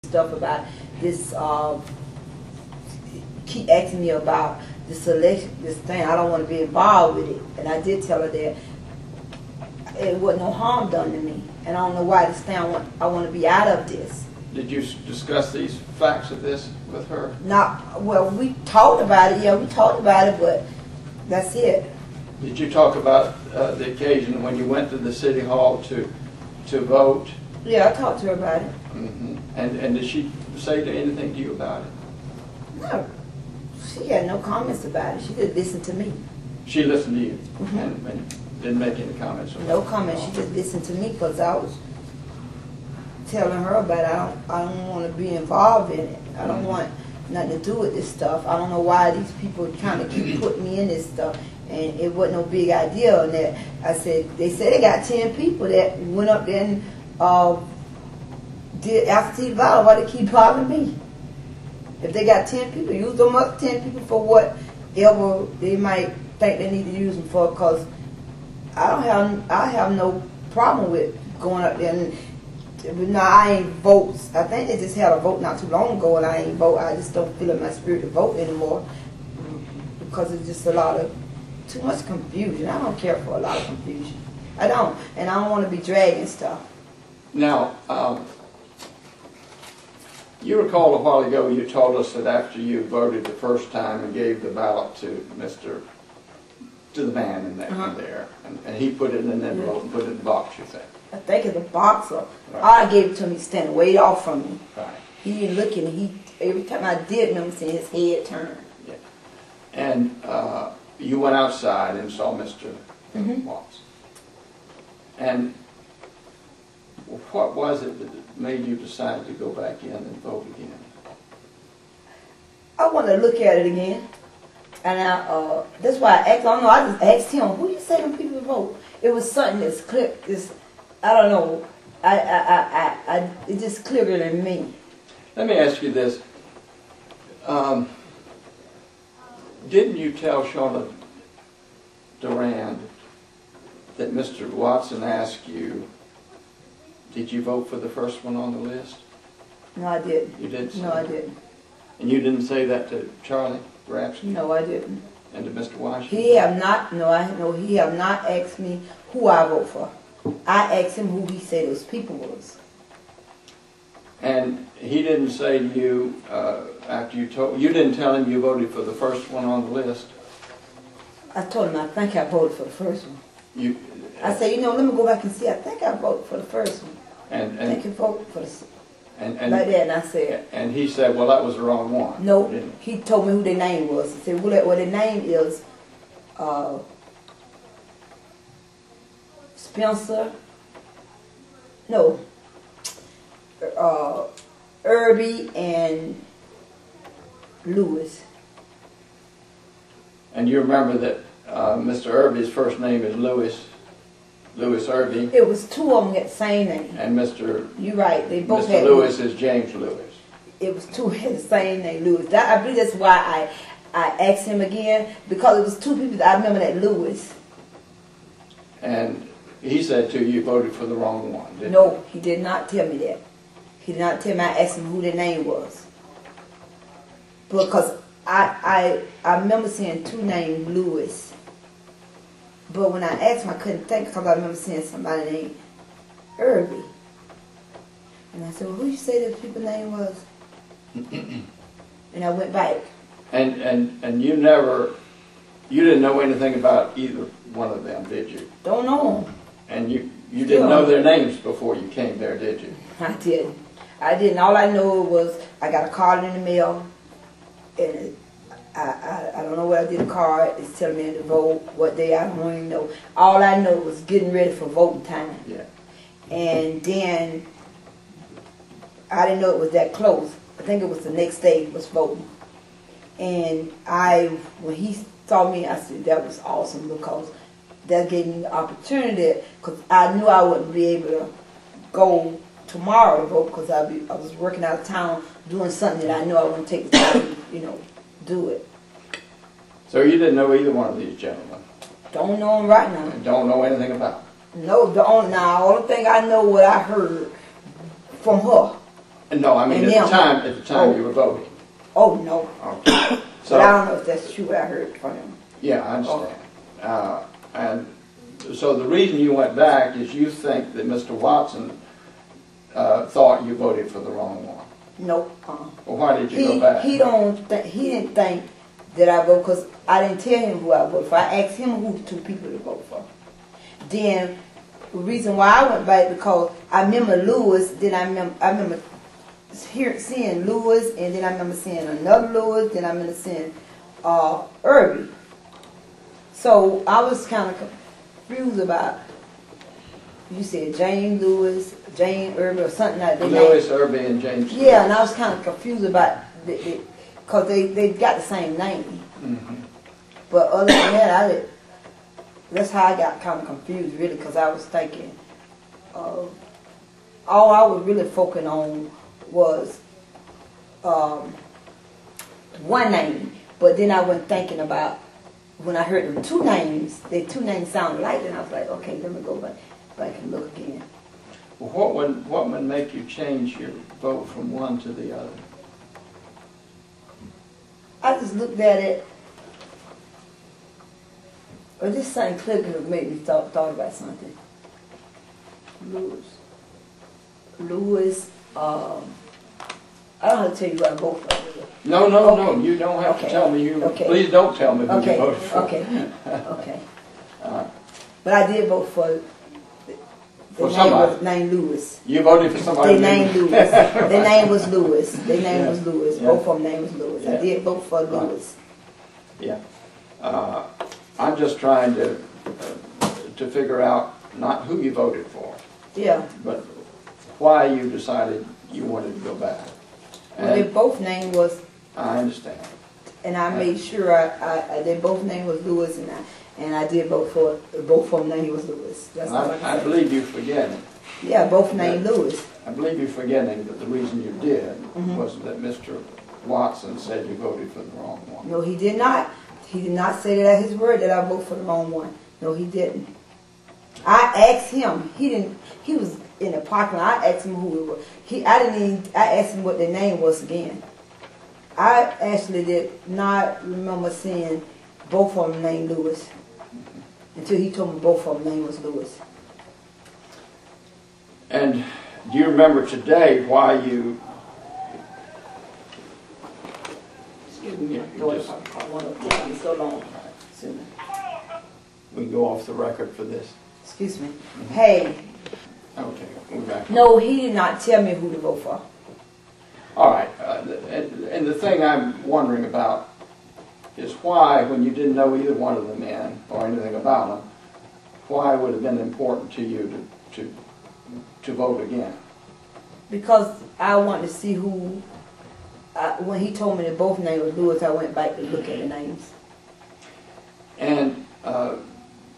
stuff about this. Keep asking me about this election, this thing. I don't want to be involved with it, and I did tell her that it wasn't no harm done to me, and I don't know why this thing. I want to be out of this. Did you discuss these facts of this with her? Not well. We talked about it. Yeah, we talked about it, but that's it. Did you talk about the occasion when you went to the city hall to vote? Yeah, I talked to her about it. Mm-hmm. And did she say anything to you about it? No, she had no comments about it. She just listened to me. She listened to you Mm-hmm. and didn't make any comments? No comments. She just listened to me because I was telling her about it. I don't want to be involved in it. I don't want nothing to do with this stuff. I don't know why these people are trying to keep putting me in this stuff. And it wasn't no big idea on that. I said, they said they got 10 people that went up there and did absentee ballot. Why they keep bothering me? If they got 10 people, use them up 10 people for whatever they might think they need to use them for. Because I have no problem with going up there and no, I ain't vote. I think they just had a vote not too long ago, and I ain't vote. I just don't feel in my spirit to vote anymore because it's just too much confusion. I don't care for a lot of confusion. I don't, and I don't want to be dragging stuff. Now, you recall a while ago you told us that after you voted the first time and gave the ballot to the man in there, and he put it in an envelope and put it in the box, you think? I think it's a box. Right. I gave it to him. He standing way off from me. Right. He didn't look, and every time I did, remember seeing his head turn. Yeah. And you went outside and saw Mr. Watts. And what was it that made you decide to go back in and vote again? I wanted to look at it again. And that's why I asked. I don't know. I just asked him, "Who you say them people vote?" It was something that's clear. I don't know. It just clearer than me. Let me ask you this: didn't you tell Shauna Durand that Mr. Watson asked you, "Did you vote for the first one on the list"? No, I didn't. You didn't say No, I didn't. And you didn't say that to Charlie Rapsky? No, I didn't. And to Mr. Washington? He have not. No, he have not asked me who I vote for. I asked him who he said those people was. And he didn't say to you after you didn't tell him you voted for the first one on the list? I told him I think I voted for the first one. I said, let me go back and see. I think I voted for the first one. I think I voted for the like that, and I said. And he said, well, that was the wrong one. No, he told me who their name was. He said, well, their name is Spencer. No, Irby and Lewis. And you remember that Mr. Irby's first name is Louis Irby. It was two of them that same name. And Mr. You're right. They both Mr. had Lewis is James Lewis. It was two had the same name, Lewis. I believe that's why I asked him again, because it was two people that I remember that Lewis. And he said to you voted for the wrong one, didn't No, he did not tell me that. He did not tell me. I asked him who their name was. Because I remember seeing two named Lewis. But when I asked him, I couldn't think because I remember seeing somebody named Irby. And I said, well, who you say this people's name was? And I went back. And you didn't know anything about either one of them, did you? Don't know them. And you didn't know their names before you came there, did you? I didn't. I didn't. All I know was I got a card in the mail, and I don't know where I did the card. It's telling me to vote, what day, I don't even know. All I know was getting ready for voting time. Yeah. And then I didn't know it was that close. I think it was the next day was voting. And when he saw me, I said that was awesome because that gave me the opportunity, because I knew I wouldn't be able to go tomorrow to vote because I was working out of town doing something that I knew I wouldn't take the time to, do it. So you didn't know either one of these gentlemen? Don't know them right now. And don't know anything about them? No, the only thing I know what I heard from her. No, I mean And at them. the time you were voting. Oh, no. Okay. So, But I don't know if that's true what I heard from him. yeah, I understand. And so the reason you went back is you think that Mr. Watson thought you voted for the wrong one. Nope. Well, why did you go back? He didn't think that I voted because I didn't tell him who I voted for. I asked him who the two people to vote for. Then the reason why I went back because I remember Lewis. Then I remember seeing Lewis, and then I remember seeing another Lewis. Then I remember seeing Irby. So I was kind of confused about. You said Jane Lewis, Jane Irby, or something like that. Lewis, Irby, and James. Yeah, and I was kind of confused about because they got the same name. Mm-hmm. But other than that, that's how I got kind of confused, really, because I was thinking all I was really focusing on was one name. But then I went thinking about when I heard them two names, the two names sounded alike, and I was like, okay, let me go back and look again. Well, what would make you change your vote from one to the other? I just looked at it. Or this St. Clair could have made me thought about something. Lewis, I don't have to tell you what I vote for. No, you don't have to tell me. Please don't tell me who you voted for. Okay. But I did vote for. For somebody. Named Lewis. You voted for somebody. Their name Lewis. Their name was Lewis. Their name was Lewis. Yeah. Both of them name was Lewis. I did vote for Lewis. Yeah. I'm just trying to figure out not who you voted for. Yeah. But why you decided you wanted to go back. Well, their both name was. I understand. And I made sure their both name was Lewis, and I did vote for both of them name was Lewis. That's all I believe you're forgetting. Yeah, both named Lewis. I believe you're forgetting that the reason you did was that Mr. Watson said you voted for the wrong one. No, he did not. He did not say that at his word that I voted for the wrong one. No, he didn't. I asked him. He didn't. He was in the parking lot. I asked him who it was. I asked him what their name was again. I actually did not remember seeing both of them named Lewis until he told me both of them name was Lewis. And do you remember today why you? Excuse me, so long. We can go off the record for this. Excuse me. Hey. Okay, we're back. No, he did not tell me who to vote for. All right, and the thing I'm wondering about is why, when you didn't know either one of the men or anything about them, why would it have been important to you to vote again? Because I wanted to see who. When he told me that both names were Lewis, I went back to look at the names. And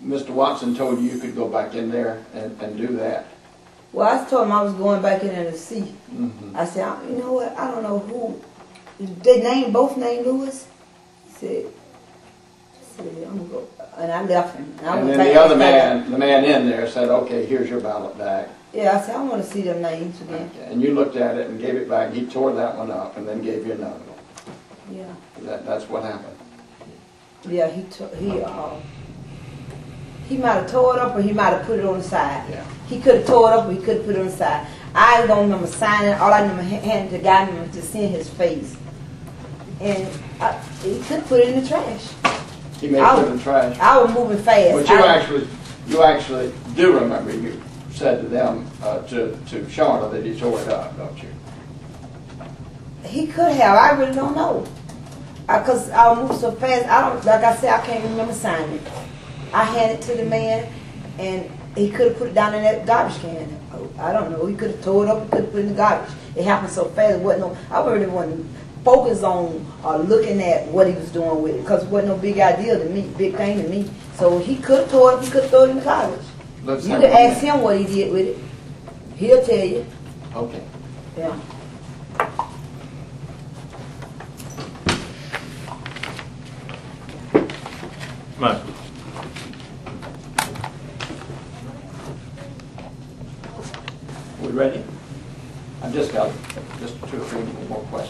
Mr. Watson told you could go back in there and do that. Well, I told him I was going back in there to see. Mm-hmm. I said, you know what? I don't know who. They both named Lewis. He said, I'm gonna go. And I left him. And then the other man, the man in there, said, "Okay, here's your ballot back." Yeah, I said, I want to see them names again. Okay. And you looked at it and gave it back. He tore that one up and then gave you another one. Yeah. That's what happened. Yeah, he might have tore it up or he might have put it on the side. Yeah. He could have tore it up or he could have put it on the side. I don't remember signing. All I remember handing the guy was just seeing his face. And he could have put it in the trash. He may put it in the trash. I was moving fast. But you actually do remember you said to them, to Shauna, that he tore it up, don't you? He could have. I really don't know. Because I moved so fast. Like I said, I can't remember signing it. I handed it to the man, and he could have put it down in that garbage can. I don't know. He could have tore it up. He could have put it in the garbage. It happened so fast. I really wasn't focused on looking at what he was doing with it, because it wasn't no big thing to me. So he could have tore it up. He could have thrown it in the garbage. You could ask him what he did with it. He'll tell you. Okay. Yeah. Mike. We ready? I've just got more questions.